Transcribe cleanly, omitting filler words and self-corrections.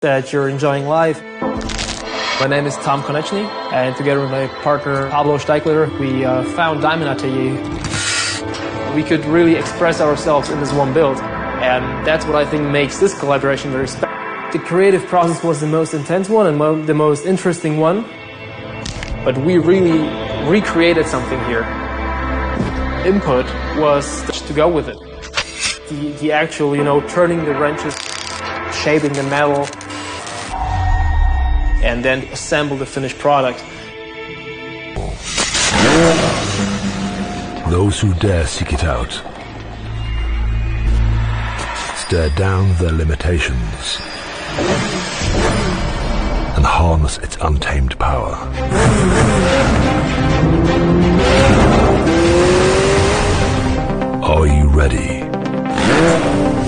that you're enjoying life. My name is Tom Konechny, and together with my partner Pablo Steichler, we found Diamond Atelier. We could really express ourselves in this one build, and that's what I think makes this collaboration very special. The creative process was the most intense one and the most interesting one, but we really recreated something here. Input was to go with it. The actual, turning the wrenches, shaping the metal, and then assemble the finished product. Those who dare seek it out stare down their limitations and harness its untamed power. Are you ready?